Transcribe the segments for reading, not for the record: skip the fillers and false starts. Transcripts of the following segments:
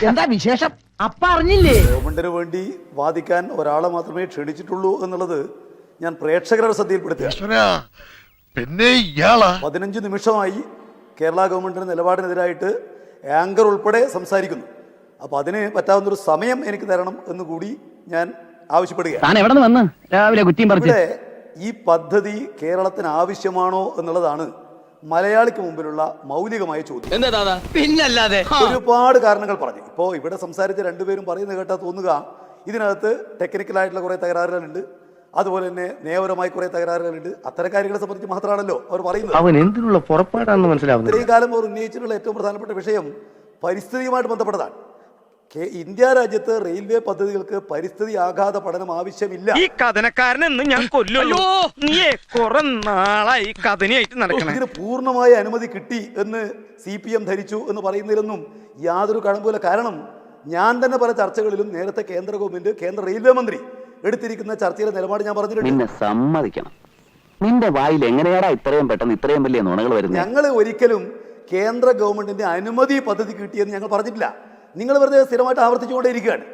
എന്താ വിശേഷം? അപ്പ അറിഞ്ഞില്ലേ? ഗവൺമെന്റിന് വേണ്ടി വാദിക്കാൻ ഒരാളെ മാത്രമേ ക്ഷണിച്ചിട്ടുള്ളൂ എന്നുള്ളത് ഞാൻ പ്രേക്ഷകരുടെ ശ്രദ്ധയിൽപ്പെടുത്തുക. പിന്നെ 15 നിമിഷമായി കേരള ഗവൺമെന്റിന്റെ നിലപാടിനെതിരായിട്ട് ആങ്കർ ഉൾപ്പെടെ സംസാരിക്കുന്നു. അപ്പൊ അതിന് പറ്റാവുന്നൊരു സമയം എനിക്ക് തരണം എന്ന് കൂടി ഞാൻ ആവശ്യപ്പെടുകയാണ്. ഇവിടെ ഈ പദ്ധതി കേരളത്തിന് ആവശ്യമാണോ എന്നുള്ളതാണ് മലയാളിക്ക് മുമ്പിലുള്ള മൗലികമായ ചോദ്യം. പിന്നല്ലാതെ ഒരുപാട് കാരണങ്ങൾ പറഞ്ഞു. ഇപ്പോ ഇവിടെ സംസാരിച്ച രണ്ടുപേരും പറയുന്നത് കേട്ടാ തോന്നുക ഇതിനകത്ത് ടെക്നിക്കലായിട്ടുള്ള കുറെ തകരാറുകളുണ്ട്, അതുപോലെ തന്നെ നിയമപരമായി കുറെ തകരാറുകളുണ്ട്. അത്തരം കാര്യങ്ങളെ സംബന്ധിച്ച് മാത്രമാണല്ലോ അവർ പറയുന്നത്. അവൻ എന്തിനുള്ള പുറപ്പാടാണെന്ന് മനസ്സിലാവുന്നത്. ഇത്രയും കാലം അവർ ഉന്നയിച്ചിട്ടുള്ള ഏറ്റവും പ്രധാനപ്പെട്ട വിഷയം പരിസ്ഥിതിയുമായിട്ട് ബന്ധപ്പെട്ടതാണ്. ഇന്ത്യ രാജ്യത്ത് റെയിൽവേ പദ്ധതികൾക്ക് പരിസ്ഥിതി ആഘാത പഠനം ആവശ്യമില്ല. ഈ കഥനക്കാരനെന്ന് ഞാൻ കൊല്ലുള്ളൂ. നീയേ കുറെ നാളായി കഥനയായിട്ട് നടക്കണം. ഇതിന് പൂർണ്ണമായ അനുമതി കിട്ടി എന്ന് CPM ധരിച്ചു എന്ന് പറയുന്നതിലൊന്നും യാതൊരു കഴമ്പുമില്ല. കാരണം ഞാൻ തന്നെ പല ചർച്ചകളിലും നേരത്തെ കേന്ദ്ര ഗവൺമെന്റ് കേന്ദ്ര റെയിൽവേ മന്ത്രി എടുത്തിരിക്കുന്ന ചർച്ചയിലെ നിലപാട് ഞാൻ പറഞ്ഞിട്ടുണ്ട്. നിന്നെ സമ്മതിക്കണം, നിന്റെ വായിൽ എങ്ങനെയാടാ ഇത്രയും പെട്ടെന്ന് ഇത്രയും വലിയ നുണകൾ വരുന്നത്? ഞങ്ങൾ ഒരിക്കലും കേന്ദ്ര ഗവൺമെന്റിന്റെ അനുമതി പദ്ധതി കിട്ടിയെന്ന് ഞങ്ങൾ പറഞ്ഞിട്ടില്ല. നിങ്ങൾ വെറുതെ സ്ഥിരമായിട്ട് ആവർത്തിച്ചുകൊണ്ടേയിരിക്കുകയാണ്.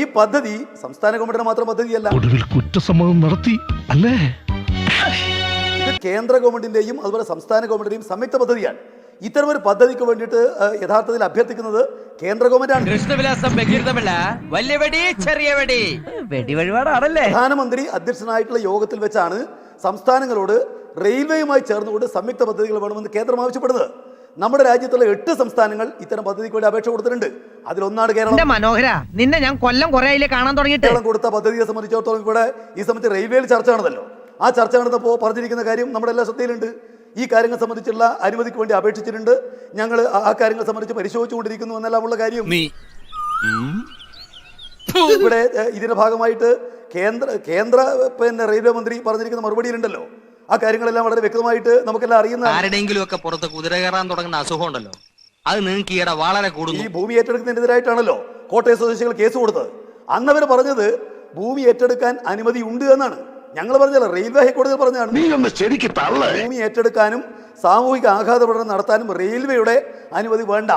ഈ പദ്ധതി സംസ്ഥാന ഗവൺമെന്റിന്റെ മാത്രം പദ്ധതിയല്ല, കുറ്റസമ്മതം നടത്തി അല്ലേ? ഇത് കേന്ദ്ര ഗവൺമെന്റിന്റെയും അതുപോലെ സംസ്ഥാന ഗവൺമെന്റിന്റെയും സംയുക്ത പദ്ധതിയാണ്. ഇത്തരമൊരു പദ്ധതിക്ക് വേണ്ടിയിട്ട് യഥാർത്ഥത്തിൽ അഭ്യർത്ഥിക്കുന്നത് കേന്ദ്ര ഗവൺമെന്റാണ്. പ്രധാനമന്ത്രി അധ്യക്ഷനായിട്ടുള്ള യോഗത്തിൽ വെച്ചാണ് സംസ്ഥാനങ്ങളോട് റെയിൽവേയുമായി ചേർന്നുകൊണ്ട് സംയുക്ത പദ്ധതികൾ വേണമെന്ന് കേന്ദ്രം ആവശ്യപ്പെടുന്നത്. നമ്മുടെ രാജ്യത്തുള്ള 8 സംസ്ഥാനങ്ങൾ ഇത്തരം പദ്ധതിക്ക് വേണ്ടി അപേക്ഷ കൊടുത്തിട്ടുണ്ട്. അതിലൊന്നാണ് കേരളം. മനോഹര, നിന്നെ ഞാൻ കൊല്ലം കുറെ കാണാൻ തുടങ്ങിയിട്ട്. കേരളം കൊടുത്ത പദ്ധതിയെ സംബന്ധിച്ചിടത്തോളം ഇവിടെ ഈ സംബന്ധിച്ച് റെയിൽവേയിൽ ചർച്ച നടന്നല്ലോ. ആ ചർച്ച നടന്നപ്പോൾ പറഞ്ഞിരിക്കുന്ന കാര്യം നമ്മുടെ എല്ലാ ശ്രദ്ധയിലുണ്ട്. ഈ കാര്യങ്ങൾ സംബന്ധിച്ചുള്ള അനുമതിക്ക് വേണ്ടി അപേക്ഷിച്ചിട്ടുണ്ട്. ഞങ്ങൾ ആ കാര്യങ്ങൾ സംബന്ധിച്ച് പരിശോധിച്ചുകൊണ്ടിരിക്കുന്നു എന്നെല്ലാമുള്ള കാര്യം. ഇവിടെ ഇതിന്റെ ഭാഗമായിട്ട് കേന്ദ്ര റെയിൽവേ മന്ത്രി പറഞ്ഞിരിക്കുന്ന മറുപടിയിലുണ്ടല്ലോ. ആ കാര്യങ്ങളെല്ലാം വളരെ വ്യക്തമായിട്ട് നമുക്കെല്ലാം അറിയുന്ന. ആരുടെയെങ്കിലും ഒക്കെ പുറത്ത് കുതിര കയറാൻ തുടങ്ങുന്ന അസുഖം ഉണ്ടല്ലോ, അത് നിങ്ങൾക്ക് ഈയിടെ വളരെ കൂടുന്നു. ഈ ഭൂമി ഏറ്റെടുക്കുന്നതിനെതിരായിട്ടാണല്ലോ കോട്ടയം സ്വദേശികൾ കേസ് കൊടുത്തത്. അന്നവർ പറഞ്ഞത് ഭൂമി ഏറ്റെടുക്കാൻ അനുമതി ഉണ്ട് എന്നാണ്. ഞങ്ങൾ പറഞ്ഞല്ലോ, റെയിൽവേ ഹൈക്കോടതി പറഞ്ഞാണ് ഭൂമി ഏറ്റെടുക്കാനും സാമൂഹിക ആഘാത പഠനം നടത്താനും റെയിൽവേയുടെ അനുമതി വേണ്ട.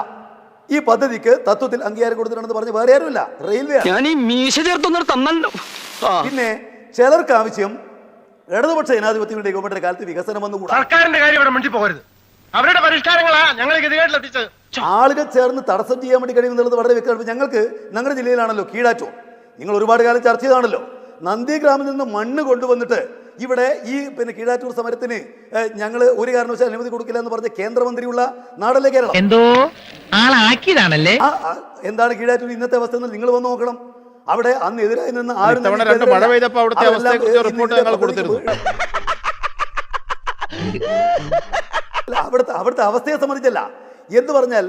ഈ പദ്ധതിക്ക് തത്വത്തിൽ അംഗീകാരം കൊടുത്തിട്ടുണ്ടെന്ന് പറഞ്ഞ് വേറെ ആരുമില്ല, റെയിൽവേ. പിന്നെ ചിലർക്ക് ആവശ്യം ഇടതുപക്ഷ ജനാധിപത്യങ്ങളുടെ ഗവൺമെന്റിന്റെ കാലത്ത് വികസനം വന്നുകൂടാ. സർക്കാരിന്റെ കാര്യം ഇവിടെ മിണ്ടി പോകരുത്. അവരുടെ പരിഷ്കാരങ്ങളാ ഞങ്ങൾ ഗതികേട്ടിലെത്തിച്ചത്. ആളുകൾ ചേർന്ന് തടസ്സം ചെയ്യാൻ വേണ്ടി കഴിയുമെന്നുള്ളത് വളരെ വ്യക്തമാണ്. ഞങ്ങൾക്ക് ഞങ്ങളുടെ ജില്ലയിലാണല്ലോ കീഴാറ്റൂർ, നിങ്ങൾ ഒരുപാട് കാലം ചർച്ച ചെയ്താണല്ലോ. നന്ദിഗ്രാമിൽ നിന്ന് മണ്ണ് കൊണ്ടുവന്നിട്ട് ഇവിടെ ഈ കീഴാറ്റൂർ സമരത്തിന് ഞങ്ങൾ ഒരു കാരണവശാലും അനുമതി കൊടുക്കില്ല എന്ന് പറഞ്ഞ കേന്ദ്രമന്ത്രിയുള്ള നാടല്ലേ കേരളം. എന്തോ ആളാക്കിയതാണല്ലേ. എന്താണ് കീഴാറ്റൂർ ഇന്നത്തെ അവസ്ഥ എന്ന് നിങ്ങൾ വന്ന് നോക്കണം. അവിടെ അന്ന് എതിരായി നിന്ന് അവിടുത്തെ അവസ്ഥയെ സംബന്ധിച്ചല്ല എന്ന് പറഞ്ഞാൽ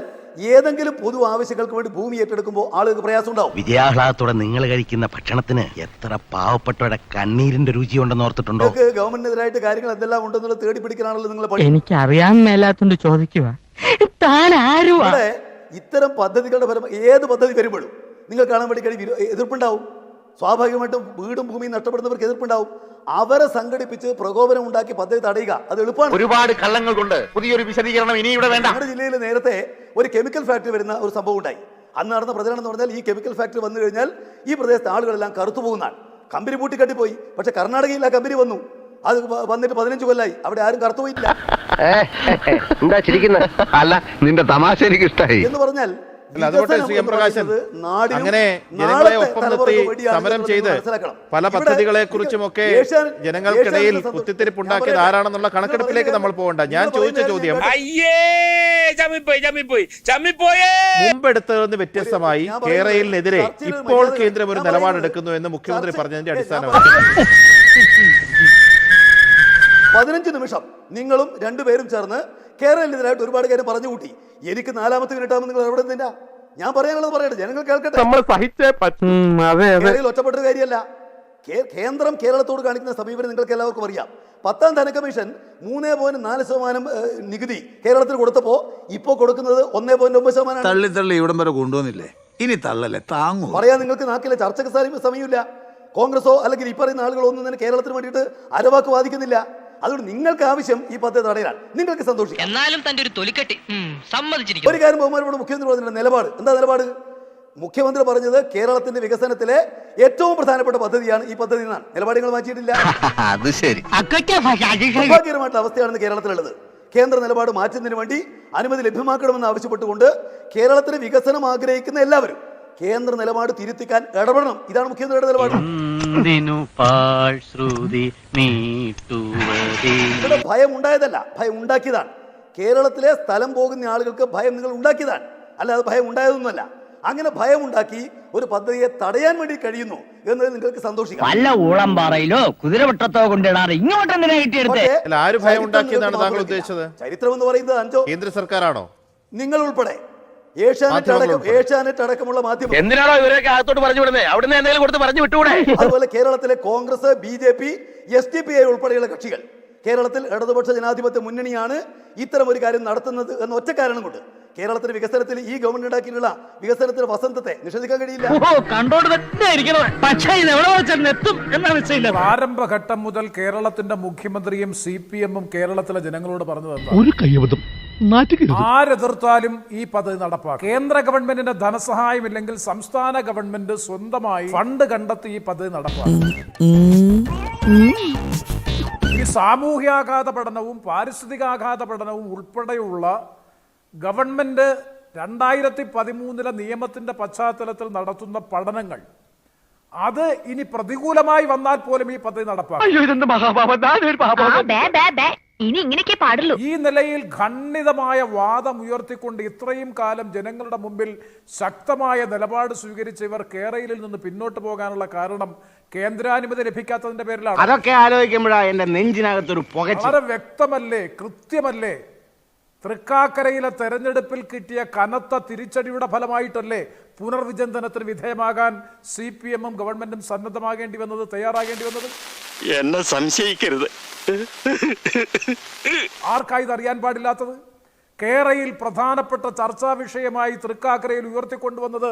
ഏതെങ്കിലും പൊതു ആവശ്യങ്ങൾക്ക് വേണ്ടി ഭൂമി ഏറ്റെടുക്കുമ്പോൾ ആളുകൾക്ക് പ്രയാസം ഉണ്ടാവും. വിദ്യാഹ്ലാദത്തോടെ നിങ്ങൾ കഴിക്കുന്ന ഭക്ഷണത്തിന് എത്ര പാവപ്പെട്ടവരുടെ കണ്ണീരിന്റെ രുചി ഉണ്ടെന്ന് ഓർത്തിട്ടുണ്ടോ? ഗവൺമെന്റിനെതിരായിട്ട് കാര്യങ്ങൾ എന്തെല്ലാം ഉണ്ടെന്നുള്ളത് തേടി പിടിക്കാനാണല്ലോ നിങ്ങൾ. എനിക്ക് അറിയാൻ മേലാത്തോണ്ട് ചോദിക്കുക, ഇത്തരം പദ്ധതികളുടെ പരമായി ഏത് പദ്ധതി വരുമ്പോഴും നിങ്ങൾ കാണാൻ വേണ്ടി എതിർപ്പുണ്ടാവും. സ്വാഭാവികമായിട്ടും വീടും ഭൂമിയും നഷ്ടപ്പെടുന്നവർക്ക് എതിർപ്പുണ്ടാവും. അവരെ സംഘടിപ്പിച്ച് പ്രകോപനം ഉണ്ടാക്കി പദ്ധതി തടയുക അത് എളുപ്പമാണ്. ഒരുപാട് കള്ളങ്ങൾ കൊണ്ട് പുതിയൊരു വിശദീകരണം ഇനി ഇവിടെ വേണ്ട. നമ്മുടെ ജില്ലയിൽ നേരത്തെ ഒരു കെമിക്കൽ ഫാക്ടറി വരുന്ന ഒരു സംഭവം ഉണ്ടായി. അന്ന് നടന്ന പ്രചരണം എന്ന് പറഞ്ഞാൽ ഈ കെമിക്കൽ ഫാക്ടറി വന്നു കഴിഞ്ഞാൽ ഈ പ്രദേശത്തെ ആളുകളെല്ലാം കറുത്തു പോകുന്നതാണ്. കമ്പനി പൂട്ടിക്കെട്ടിപ്പോയി. പക്ഷെ കർണാടകയിൽ ആ കമ്പനി വന്നു. അത് വന്നിട്ട് 15 കൊല്ലായി. അവിടെ ആരും കറുത്തുപോയില്ല. എന്താ ചിരിക്കുന്നത്? അല്ല, നിന്റെ തമാശ എനിക്ക് ഇഷ്ടമായി എന്ന് പറഞ്ഞാൽ അങ്ങനെ ജനങ്ങളെ ഒപ്പം നിർത്തി സമരം ചെയ്ത് പല പദ്ധതികളെ കുറിച്ചുമൊക്കെ ജനങ്ങൾക്കിടയിൽ കുത്തിത്തിരിപ്പുണ്ടാക്കിയത് ആരാണെന്നുള്ള കണക്കെടുപ്പിലേക്ക് നമ്മൾ പോകണ്ട. ഞാൻ ചോദിച്ച ചോദ്യം മുമ്പെടുത്തതെന്ന് വ്യത്യസ്തമായി കേരളത്തിനെതിരെ ഇപ്പോൾ കേന്ദ്രം ഒരു നിലപാടെടുക്കുന്നു എന്ന് മുഖ്യമന്ത്രി പറഞ്ഞതിന്റെ അടിസ്ഥാനത്തിൽ 15 നിമിഷം നിങ്ങളും രണ്ടുപേരും ചേർന്ന് കേരളത്തിനെതിരായിട്ട് ഒരുപാട് കാര്യം പറഞ്ഞു കൂട്ടി. എനിക്ക് 4ാമത്തെ മിനിറ്റാകുമ്പോൾ നിങ്ങൾ എവിടെ നിന്നില്ല. ഞാൻ പറയാനുള്ളത് പറയട്ടെ, ജനങ്ങൾ കേൾക്കട്ടെ. ഒറ്റപ്പെട്ട കാര്യമല്ല. കേന്ദ്രം കേരളത്തോട് കാണിക്കുന്ന സമീപനം നിങ്ങൾക്ക് എല്ലാവർക്കും അറിയാം. 10ാം ധന കമ്മീഷൻ 3.4% നികുതി കേരളത്തിൽ കൊടുത്തപ്പോ ഇപ്പോ കൊടുക്കുന്നത് 1.9%. തള്ളി തള്ളി ഇവിടം വരെ കൊണ്ടുവന്നില്ലേ, ഇനി തള്ളല്ലേ താങ്ങൂ. പറയാൻ നിങ്ങൾക്ക് നാക്കിലെ ചർച്ചയ്ക്ക് സമയമില്ല. കോൺഗ്രസോ അല്ലെങ്കിൽ ഈ പറയുന്ന ആളുകളോ ഒന്നും തന്നെ കേരളത്തിന് വേണ്ടിയിട്ട് അരവാക്ക് വാദിക്കുന്നില്ല. അതുകൊണ്ട് നിങ്ങൾക്ക് ആവശ്യം ഈ പദ്ധതി തടയാൻ, നിങ്ങൾക്ക് സന്തോഷിക്കാം. എന്നാലും തന്റെ ഒരു തൊലിക്കെട്ടി സമ്മതിച്ചിരിക്കുന്നു. ഒരു കാര്യം ബഹുമാനപ്പെട്ട മുഖ്യമന്ത്രി പറഞ്ഞ നിലപാട് എന്താ? നിലപാട് മുഖ്യമന്ത്രി പറഞ്ഞത് കേരളത്തിന്റെ വികസനത്തിലെ ഏറ്റവും പ്രധാനപ്പെട്ട പദ്ധതിയാണ് ഈ പദ്ധതി എന്നാണ്. നിലപാടുകൾ മാറ്റിയിട്ടില്ല. അത് ശരി. നിർഭാഗ്യകരമായിട്ടുള്ള അവസ്ഥയാണ് കേരളത്തിലുള്ളത്. കേന്ദ്ര നിലപാട് മാറ്റുന്നതിന് വേണ്ടി അനുമതി ലഭ്യമാക്കണമെന്ന് ആവശ്യപ്പെട്ടുകൊണ്ട് കേരളത്തിന് വികസനം ആഗ്രഹിക്കുന്ന എല്ലാവരും കേന്ദ്ര നിലപാട് തിരുത്തിക്കാൻ ഇടപെടണം. ഇതാണ് മുഖ്യമന്ത്രിയുടെ നിലപാട്. ഇവിടെ ഭയം ഉണ്ടായതല്ല, ഭയം ഉണ്ടാക്കിയതാണ്. കേരളത്തിലെ സ്ഥലം പോകുന്ന ആളുകൾക്ക് ഭയം നിങ്ങൾ ഉണ്ടാക്കിയതാണ്, അല്ലാതെ ഭയം ഉണ്ടായതൊന്നുമല്ല. അങ്ങനെ ഭയം ഉണ്ടാക്കി ഒരു പദ്ധതിയെ തടയാൻ വേണ്ടി കഴിയുന്നു എന്നത് നിങ്ങൾക്ക് സന്തോഷിക്കാം. വല്ല ഊളംപാറയിലോ കുതിരവട്ടത്തോ കൊണ്ടിടാറ് ഇങ്ങോട്ട് ആര് ഭയം ഉണ്ടാക്കിയതാണ് താങ്കൾ ഉദ്ദേശിച്ചത്? ചരിത്രം എന്ന് പറയുന്നത് അഞ്ചോ കേന്ദ്ര സർക്കാരാണോ? നിങ്ങൾ ഉൾപ്പെടെ ഏഷ്യാനെറ്റ് അടക്കമുള്ള മാധ്യമം. എന്തിനാണോ ഇവരൊക്കെ അകത്തോട്ട് പറഞ്ഞു വിടുന്നത്? അവിടുന്ന് എന്തെങ്കിലും കൊടുത്ത് പറഞ്ഞു വിട്ടുകൂടെ? അതുപോലെ കേരളത്തിലെ കോൺഗ്രസ്, BJP, SDPI ഉൾപ്പെടെയുള്ള കക്ഷികൾ കേരളത്തിൽ ഇടതുപക്ഷ ജനാധിപത്യ മുന്നണിയാണ് ഇത്തരം ഒരു കാര്യം നടത്തുന്നത് എന്ന ഒറ്റ കാരണം കൊണ്ട് കേരളത്തിന്റെ വികസനത്തിൽ ഈ ഗവൺമെന്റ് ഉണ്ടാക്കിയിട്ടുള്ള വികസനത്തിന്റെ വസന്തത്തെ നിഷേധിക്കാൻ കഴിയില്ല. പ്രാരംഭഘട്ടം മുതൽ കേരളത്തിന്റെ മുഖ്യമന്ത്രിയും CPM-ഉം കേരളത്തിലെ ജനങ്ങളോട് പറഞ്ഞത് ഒരു കയ്യബദ്ധം ആരെതിർത്താലും ഈ പദ്ധതി നടപ്പാക്കും. കേന്ദ്ര ഗവൺമെന്റിന്റെ ധനസഹായം ഇല്ലെങ്കിൽ സംസ്ഥാന ഗവൺമെന്റ് സ്വന്തമായി ഫണ്ട് കണ്ടെത്തി ഈ പദ്ധതി നടപ്പാക്കും. ഈ സാമൂഹ്യാഘാത പഠനവും പാരിസ്ഥിതികാഘാത പഠനവും ഉൾപ്പെടെയുള്ള ഗവൺമെന്റ് 2013 നിയമത്തിന്റെ പശ്ചാത്തലത്തിൽ നടത്തുന്ന പഠനങ്ങൾ അത് ഇനി പ്രതികൂലമായി വന്നാൽ പോലും ഈ പദ്ധതി നടപ്പാക്കും. ഈ നിലയിൽ ഖണ്ഡിതമായ വാദം ഉയർത്തിക്കൊണ്ട് ഇത്രയും കാലം ജനങ്ങളുടെ മുമ്പിൽ ശക്തമായ നിലപാട് സ്വീകരിച്ച ഇവർ കേരളയിൽ നിന്ന് പിന്നോട്ട് പോകാനുള്ള കാരണം കേന്ദ്രാനുമതി ലഭിക്കാത്തതിന്റെ പേരിലാണ്. അതൊക്കെ ആലോചിക്കുമ്പോഴാണ് എന്റെ നെഞ്ചിനകത്തൊരു പുകച്ചിൽ. വളരെ വ്യക്തമല്ലേ, കൃത്യമല്ലേ? തൃക്കാക്കരയിലെ തെരഞ്ഞെടുപ്പിൽ കിട്ടിയ കനത്ത തിരിച്ചടിയുടെ ഫലമായിട്ടല്ലേ പുനർവിചിന്തനത്തിന് വിധേയമാകാൻ CPM-ഉം ഗവൺമെന്റും സന്നദ്ധമാകേണ്ടി വന്നത്, തയ്യാറാകേണ്ടി വന്നത്? എന്നെ സംശയിക്കരുത്. ആർക്കായത് അറിയാൻ പാടില്ലാത്തത്? കേരളയിൽ പ്രധാനപ്പെട്ട ചർച്ചാ വിഷയമായി തൃക്കാക്കരയിൽ ഉയർത്തിക്കൊണ്ടുവന്നത്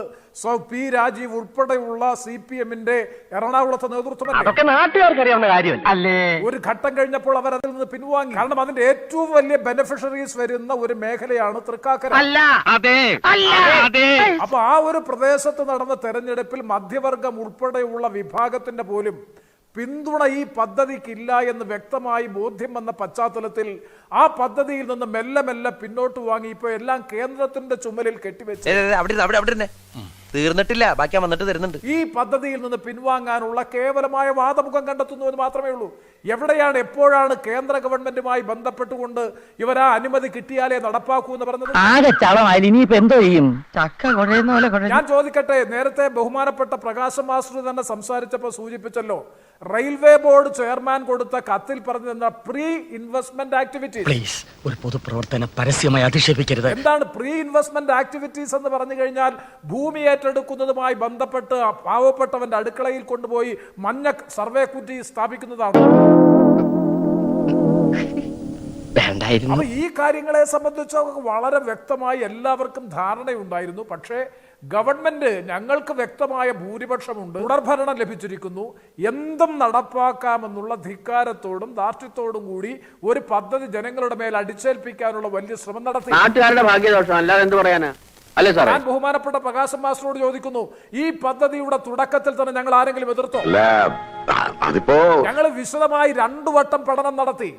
P. രാജീവ് ഉൾപ്പെടെയുള്ള CPM-ന്റെ എറണാകുളത്തെ നേതൃത്വമല്ലേ? നാട്ടുകാർക്കറിയാവുന്ന കാര്യമല്ലേ? ഒരു ഘട്ടം കഴിഞ്ഞപ്പോൾ അവർ അതിൽ നിന്ന് പിൻവാങ്ങി. കാരണം അതിന്റെ ഏറ്റവും വലിയ ബെനിഫിഷ്യറീസ് വരുന്ന ഒരു മേഖലയാണ് തൃക്കാക്കര. അപ്പൊ ആ ഒരു പ്രദേശത്ത് നടന്ന തെരഞ്ഞെടുപ്പിൽ മധ്യവർഗം ഉൾപ്പെടെയുള്ള വിഭാഗത്തിന്റെ പോലും പിന്തുണ ഈ പദ്ധതിക്കില്ല എന്ന് വ്യക്തമായി ബോധ്യം വന്ന പശ്ചാത്തലത്തിൽ ആ പദ്ധതിയിൽ നിന്ന് മെല്ലെ മെല്ലെ പിന്നോട്ട് വാങ്ങി ഇപ്പൊ എല്ലാം കേന്ദ്രത്തിന്റെ ചുമലിൽ കെട്ടിവെച്ചു. തീർന്നിട്ടില്ല, ബാക്കി വന്നിട്ട് തരുന്നുണ്ട്. ഈ പദ്ധതിയിൽ നിന്ന് പിൻവാങ്ങാനുള്ള കേവലമായ വാദമുഖം കണ്ടെത്തുന്നു എന്ന് മാത്രമേ ഉള്ളൂ. എവിടെയാണ്, എപ്പോഴാണ് കേന്ദ്ര ഗവൺമെന്റുമായി ബന്ധപ്പെട്ടുകൊണ്ട് ഇവരാ അനുമതി കിട്ടിയാലേ നടപ്പാക്കൂ എന്ന് പറഞ്ഞത്? ഞാൻ ചോദിക്കട്ടെ, നേരത്തെ ബഹുമാനപ്പെട്ട പ്രകാശ് മാസ്റ്റർ തന്നെ സംസാരിച്ചപ്പോൾ സൂചിപ്പിച്ചല്ലോ, റെയിൽവേ ബോർഡ് ചെയർമാൻ കൊടുത്ത കത്തിൽ പറഞ്ഞ പ്രീ ഇൻവെസ്റ്റ്മെന്റ് ആക്ടിവിറ്റീസ്. ഒരു പൊതുപ്രവർത്തനം പരസ്യമായി അധിക്ഷേപിക്കരുത്. എന്താണ് പ്രീ ഇൻവെസ്റ്റ്മെന്റ് ആക്ടിവിറ്റീസ് എന്ന് പറഞ്ഞു കഴിഞ്ഞാൽ? ഭൂമി ഏറ്റെടുക്കുന്നതുമായി ബന്ധപ്പെട്ട് പാവപ്പെട്ടവന്റെ അടുക്കളയിൽ കൊണ്ടുപോയി മഞ്ഞ സർവേ കുറ്റി സ്ഥാപിക്കുന്നതാണ്. അപ്പൊ ഈ കാര്യങ്ങളെ സംബന്ധിച്ച് വളരെ വ്യക്തമായി എല്ലാവർക്കും ധാരണയുണ്ടായിരുന്നു. പക്ഷേ ഗവൺമെന്റ് ഞങ്ങൾക്ക് വ്യക്തമായ ഭൂരിപക്ഷമുണ്ട്, തുടർഭരണം ലഭിച്ചിരിക്കുന്നു, എന്തും നടപ്പാക്കാമെന്നുള്ള ധിക്കാരത്തോടും ധാർഷ്ട്യത്തോടും കൂടി ഒരു പദ്ധതി ജനങ്ങളുടെ മേൽ അടിച്ചേൽപ്പിക്കാനുള്ള വലിയ ശ്രമം നടത്തി. നാട്ടുകാരുടെ ഭാഗ്യദോഷം അല്ലാതെ എന്ത് പറയാനാ? ഞാൻ ബഹുമാനപ്പെട്ട പ്രകാശ് മാസ്റ്ററോട് ചോദിക്കുന്നു, ഈ പദ്ധതിയുടെ തുടക്കത്തിൽ തന്നെ ഞങ്ങൾ ആരെങ്കിലും എതിർത്തോ? ഞങ്ങൾ വിശദമായി 2 വട്ടം പഠനം നടത്തി,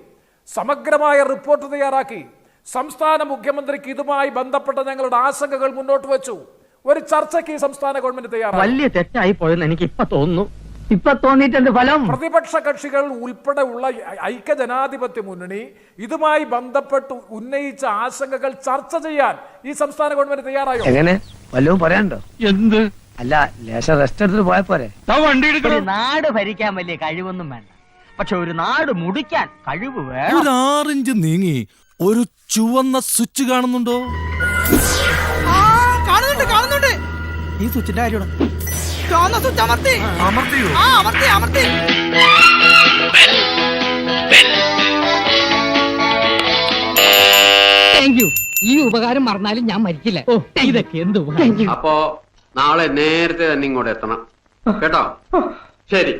സമഗ്രമായ റിപ്പോർട്ട് തയ്യാറാക്കി, സംസ്ഥാന മുഖ്യമന്ത്രിക്ക് ഇതുമായി ബന്ധപ്പെട്ട ഞങ്ങളുടെ ആശങ്കകൾ മുന്നോട്ട് വെച്ചു. ഒരു ചർച്ചയ്ക്ക് ഈ സംസ്ഥാന ഗവൺമെന്റ് തയ്യാറായി. വലിയ തെറ്റായി പോയെന്ന് എനിക്ക് ഇപ്പൊ തോന്നുന്നു. ഇപ്പൊ തോന്നിയിട്ടുണ്ട് ഫലം. പ്രതിപക്ഷ കക്ഷികൾ ഉൾപ്പെടെയുള്ള ഐക്യജനാധിപത്യ മുന്നണി ഇതുമായി ബന്ധപ്പെട്ട് ഉന്നയിച്ച ആശങ്കകൾ ചർച്ച ചെയ്യാൻ ഈ സംസ്ഥാന ഗവൺമെന്റ് തയ്യാറായോ? എങ്ങനെ വല്ലതും പറയാനുണ്ടോ? എന്ത്? അല്ല, ലേശം റെസ്റ്റ് എടുത്തിട്ട് പോയ പോരെ? നാട് ഭരിക്കാൻ വലിയ കഴിവൊന്നും വേണ്ട, പക്ഷെ ഒരു നാട് മുടിക്കാൻ കഴിവ് വേണം. 6 ഇഞ്ച് നീങ്ങി ഒരു ചുവന്ന സ്വിച്ച് കാണുന്നുണ്ടോ? കാണുന്നുണ്ട്. ഈ സ്വിച്ചിന്റെ കാര്യമാണ്. Thank you. ഈ ഉപകാരം മറന്നാലും ഞാൻ മരിക്കില്ല. ഇതൊക്കെ എന്ത് ഉപകാരം. അപ്പോ നാളെ നേരത്തെ തന്നെ ഇങ്ങോട്ട് എത്തണം കേട്ടോ? ശരി.